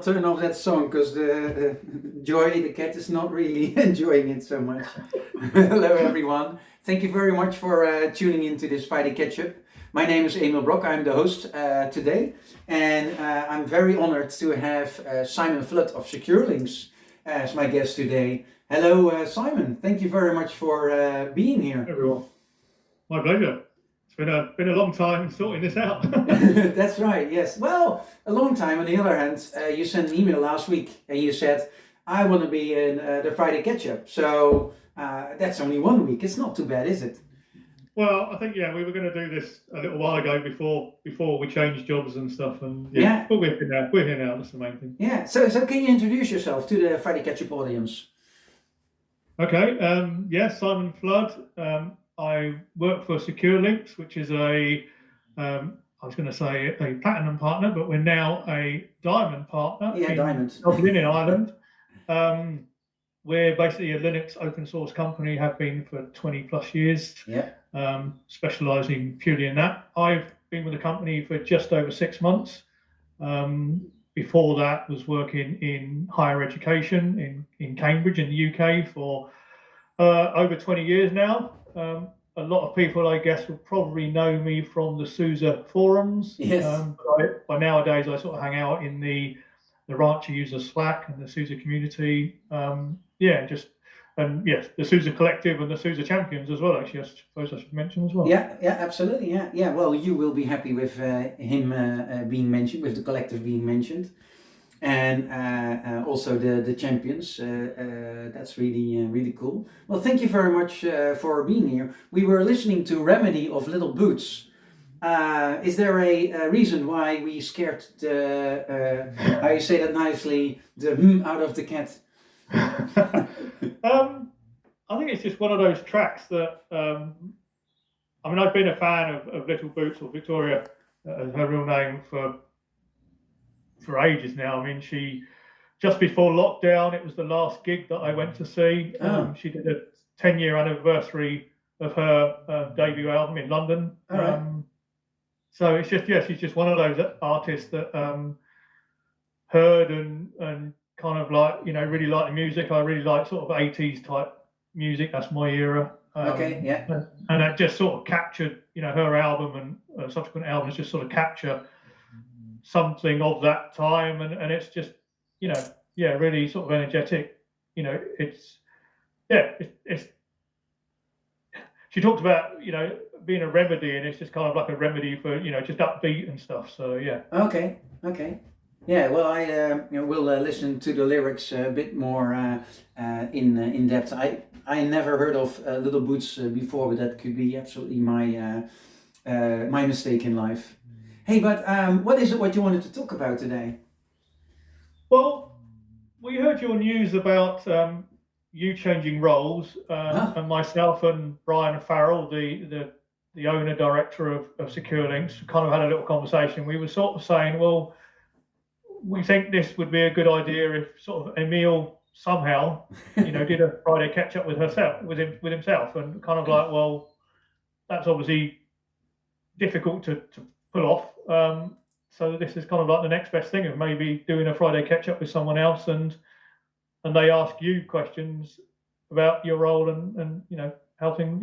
turn off that song because Joy, the cat, is not really enjoying it so much. Hello everyone. Thank you very much for tuning into this Friday Ketchup. My name is Emiel Brock. I'm the host today, and I'm very honored to have Simon Flood of Securelinx as my guest today. Hello Simon, thank you very much for being here. Everyone, my pleasure. It's been a long time sorting this out. That's right, yes. Well, a long time. On the other hand, you sent an email last week and you said, I want to be in the Friday Ketchup. So that's only 1 week. It's not too bad, is it? Well, I think, we were going to do this a little while ago before we changed jobs and stuff. And but we're here now. That's the main thing. Yeah. So can you introduce yourself to the Friday Ketchup audience? Okay. Simon Flood. I work for Securelinx, which is I was going to say a platinum partner, but we're now a diamond partner. Yeah, diamond. Dublin in Ireland. We're basically a Linux open source company, have been for 20 plus years. Yeah. Specialising purely in that. I've been with the company for just over 6 months. Before that, was working in higher education in Cambridge in the UK for over 20 years now. A lot of people, I guess, will probably know me from the SUSE forums. Yes. By nowadays, I sort of hang out in the Rancher user Slack and the SUSE community. The SUSE Collective and the SUSE Champions as well, actually, I suppose I should mention as well. Yeah, absolutely, yeah. Well, you will be happy with him being mentioned, with the collective being mentioned, and also the Champions. That's really cool. Well, thank you very much for being here. We were listening to Remedy of Little Boots. Is there a reason why we scared the, how you say that nicely, the out of the cat? I think it's just one of those tracks that I've been a fan of Little Boots, or Victoria, her real name, for ages now. I mean, she just before lockdown, it was the last gig that I went to see. She did a 10-year anniversary of her debut album in London. Right. So it's just she's just one of those artists that heard and kind of really like the music. I really like sort of 80s type music. That's my era. Okay, yeah. And that just sort of captured, her album and subsequent albums just sort of capture something of that time. And it's just, really sort of energetic. It's she talked about, being a remedy, and it's just kind of like a remedy for, just upbeat and stuff. So, yeah. Okay. Yeah, well, I will listen to the lyrics a bit more in depth. I never heard of Little Boots before, but that could be absolutely my my mistake in life. Hey, but what is it what you wanted to talk about today? Well, we heard your news about you changing roles, and myself and Brian Farrell, the owner director of Securelinx, kind of had a little conversation. We were sort of saying, well, we think this would be a good idea if sort of Emiel somehow, did a Friday catch up with himself, and kind of like, well, that's obviously difficult to pull off. So this is kind of like the next best thing of maybe doing a Friday catch up with someone else, and they ask you questions about your role and helping,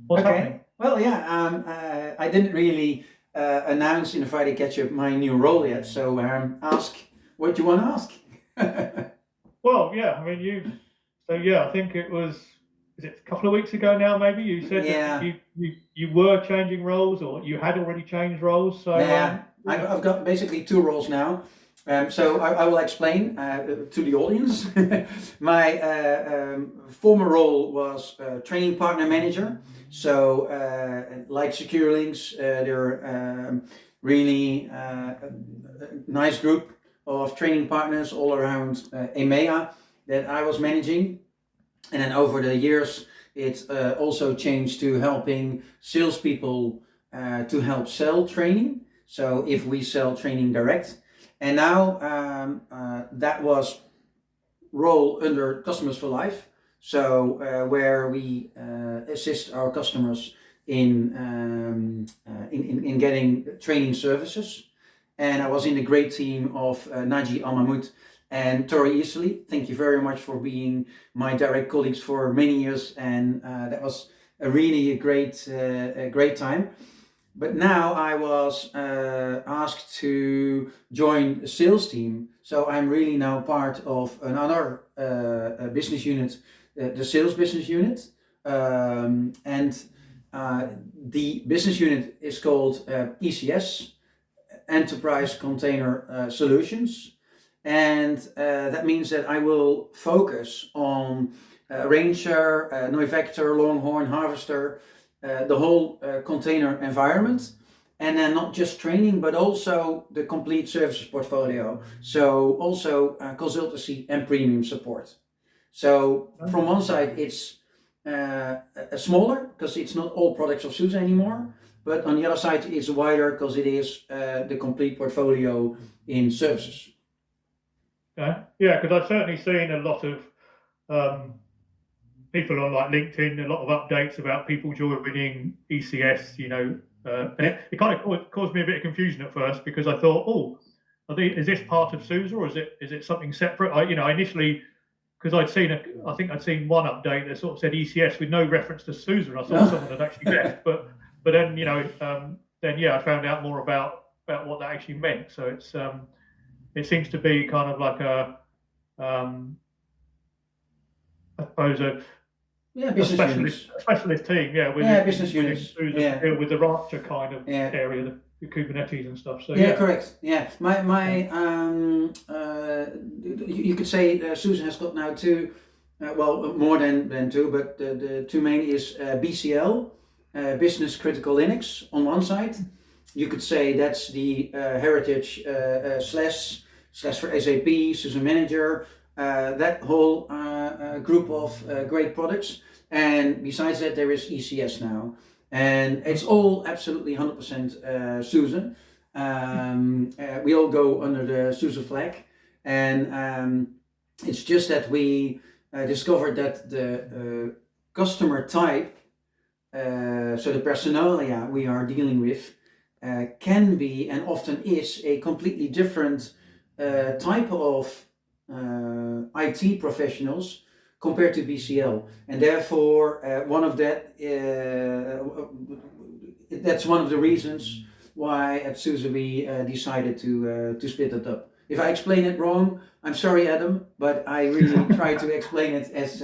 what's happening. Well, yeah, I didn't really announce in the Friday Ketchup my new role yet, so ask what you want to ask. Well, yeah, I mean, I think it was, is it a couple of weeks ago now, maybe? You said that you were changing roles, or you had already changed roles. So I've got basically 2 roles now. So I will explain to the audience. My former role was training partner manager. So like Securelinx, they're really nice group of training partners all around EMEA that I was managing. And then over the years, it also changed to helping salespeople to help sell training. So if we sell training direct. And now that was role under Customers for Life. So where we assist our customers in getting training services. and I was in the great team of Naji Al-Mahmoud and Tori Easley. Thank you very much for being my direct colleagues for many years, and that was a really great time. But now I was asked to join a sales team, so I'm really now part of another business unit, the sales business unit, and the business unit is called ECS, Enterprise Container Solutions, and that means that I will focus on Ranger, Neuvector, Longhorn, Harvester, the whole container environment, and then not just training but also the complete services portfolio, so also consultancy and premium support. So from one side it's smaller because it's not all products of SUSE anymore, but on the other side it's wider because it is the complete portfolio in services. Yeah, because I've certainly seen a lot of people on like LinkedIn, a lot of updates about people joining ECS, and it kind of caused me a bit of confusion at first, because I thought, is this part of SUSE or is it something separate? I initially, because I think I'd seen one update that sort of said ECS with no reference to SUSE, and I thought someone had actually left, but then I found out more about what that actually meant. So it seems to be kind of like I suppose a specialist team, business units, deal with the rancher kind of area, the Kubernetes and stuff. So correct. Yeah, you could say SUSE has got now two, more than two, but the two main is BCL, Business Critical Linux on one side. You could say that's the heritage slash for SAP, SUSE Manager, that whole group of great products. And besides that, there is ECS now, and it's all absolutely 100% SUSE. We all go under the SUSE flag, and it's just that we discovered that the customer type, so the personalia we are dealing with, can be and often is a completely different type of IT professionals compared to BCL, and therefore that's one of the reasons why at SUSE we decided to split it up. If I explain it wrong, I'm sorry, Adam, but I really try to explain it as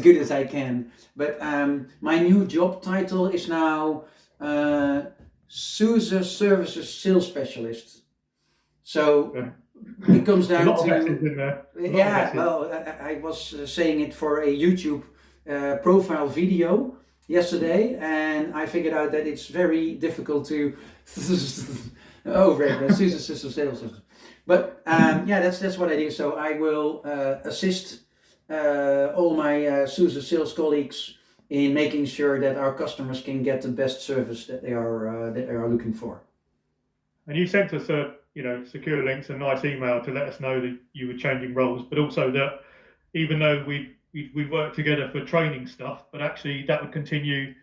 good as I can. But my new job title is now SUSE Services Sales Specialist. So it comes down I was saying it for a YouTube profile video yesterday, and I figured out that it's very difficult to SUSE System Sales. But that's what I do. So I will assist all my SUSE sales colleagues in making sure that our customers can get the best service that they are looking for. And you sent us Securelinx, a nice email to let us know that you were changing roles, but also that even though we worked together for training stuff, but actually that would continue.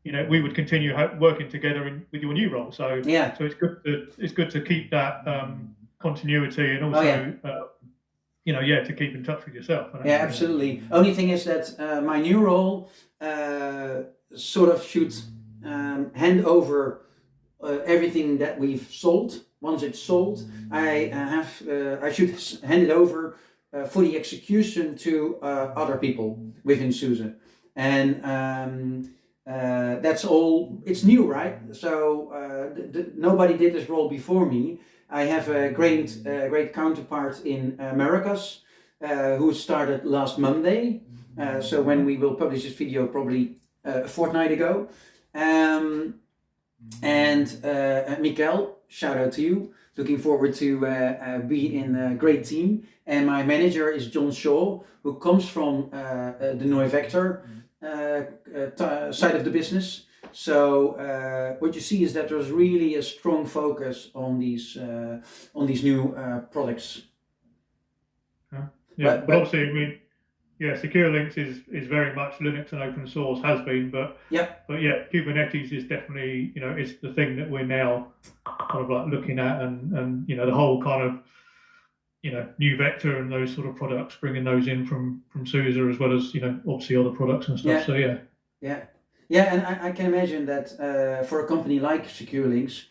We would continue working together with your new role. So so it's good to keep that continuity, and also to keep in touch with yourself. Absolutely. Only thing is that my new role sort of should hand over everything that we've sold. Once it's sold, I should hand it over for the execution to other people within SUSE, and that's all. It's new, right? So nobody did this role before me. I have a great counterpart in Americas who started last Monday. So when we will publish this video, probably a fortnight ago. And Michall, shout out to you. Looking forward to be in a great team. And my manager is John Shaw, who comes from the Neuvector side of the business. So what you see is that there's really a strong focus on these new products. But obviously Securelinx is very much Linux and open source, has been, but Yeah. Kubernetes is definitely, it's the thing that we're now kind of like looking at, and the whole kind of new vector and those sort of products, bringing those in from SUSE, as well as obviously other products and stuff. Yeah. So and I can imagine that for a company like Securelinx,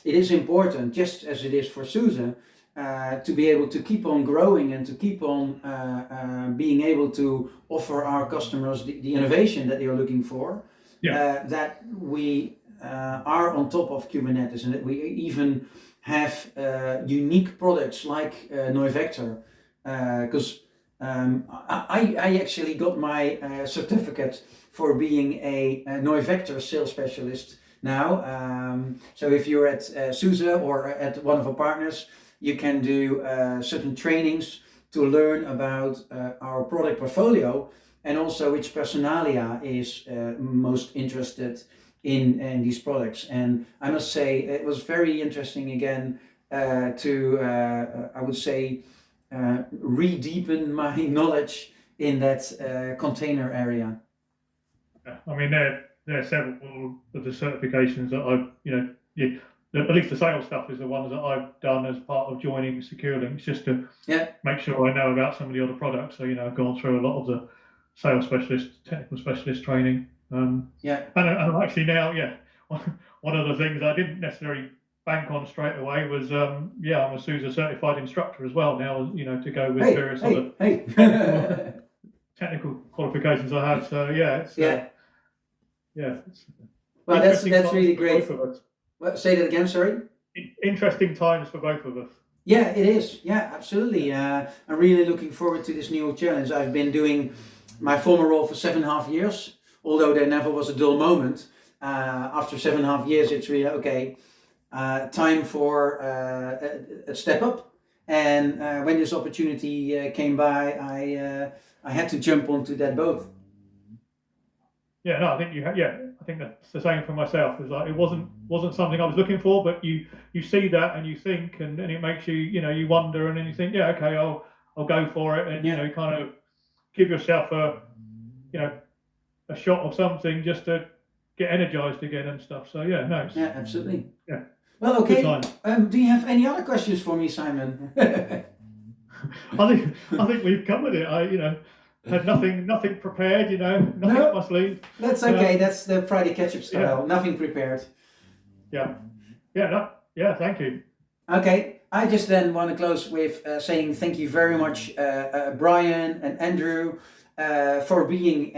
it is important, just as it is for SUSE, to be able to keep on growing and to keep on being able to offer our customers the innovation that they are looking for. That we are on top of Kubernetes, and that we even have unique products like NeuVector, because I actually got my certificate for being a NeuVector sales specialist now. So if you're at SUSE or at one of our partners, you can do certain trainings to learn about our product portfolio, and also which personalia is most interested in these products. And I must say it was very interesting again to I would say re-deepen my knowledge in that container area. I mean, there are several of the certifications that I've, at least the sales stuff is the ones that I've done as part of joining Securelinx, just to make sure I know about some of the other products. So, I've gone through a lot of the sales specialist, technical specialist training. And I'm actually now, one of the things I didn't necessarily bank on straight away was, I'm a SUSE certified instructor as well now, to go with various other technical qualifications I have. So, well, that's really great. Well, say that again, sorry? Interesting times for both of us. Yeah, it is. Yeah, absolutely. I'm really looking forward to this new challenge. I've been doing my former role for 7.5 years, although there never was a dull moment. After 7.5 years, it's really, okay, time for a step up. And when this opportunity came by, I had to jump onto that boat. Yeah, no, I think I think that's the same for myself. It's like it wasn't something I was looking for, but you see that and you think, and it makes you you wonder, and then you think, okay, I'll go for it, and kind of give yourself a shot of something just to get energized again and stuff. So absolutely. Yeah. Well, okay. Do you have any other questions for me, Simon? I think we've covered it. Had nothing prepared, nothing up my sleeve. That's okay. That's the Friday Ketchup style. Nothing prepared. Thank you. Okay, I just then want to close with saying thank you very much, Brian and Andrew, for being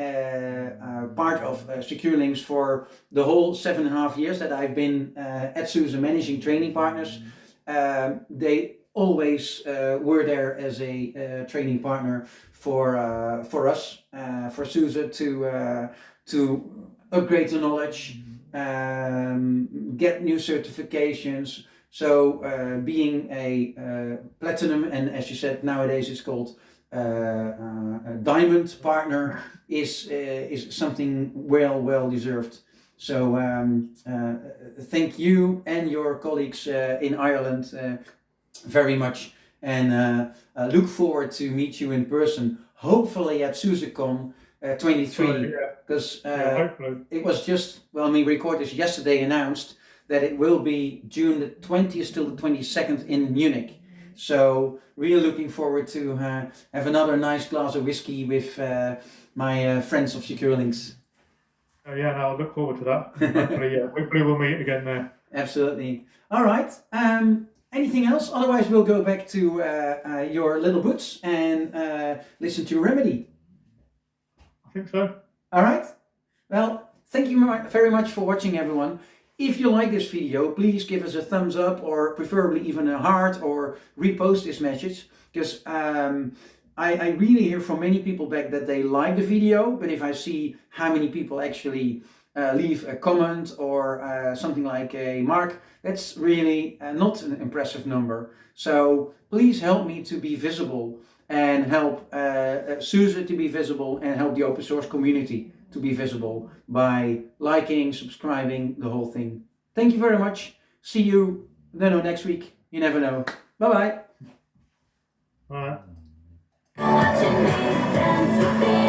part of Securelinx for the whole 7.5 years that I've been at SUSE managing training partners. They always were there as a training partner for us, for SUSE to upgrade the knowledge, get new certifications. So being a platinum, and as you said, nowadays it's called a diamond partner, is something well deserved. So thank you and your colleagues in Ireland very much, and look forward to meet you in person, hopefully at SUSECon 23, because it was just, when we record this yesterday, announced that it will be June the 20th till the 22nd in Munich. So really looking forward to have another nice glass of whiskey with my friends of Securelinx. I look forward to that. Hopefully we'll meet again there. Absolutely. All right. Anything else? Otherwise, we'll go back to your little boots and listen to Remedy. I think so. All right. Well, thank you very much for watching, everyone. If you like this video, please give us a thumbs up, or preferably even a heart, or repost this message, because I really hear from many people back that they like the video, but if I see how many people actually leave a comment or something like a mark, that's really not an impressive number. So please help me to be visible, and help SUSE to be visible, and help the open source community to be visible by liking, subscribing, the whole thing. Thank you very much. See you, next week. You never know. Bye-bye. Bye. Bye.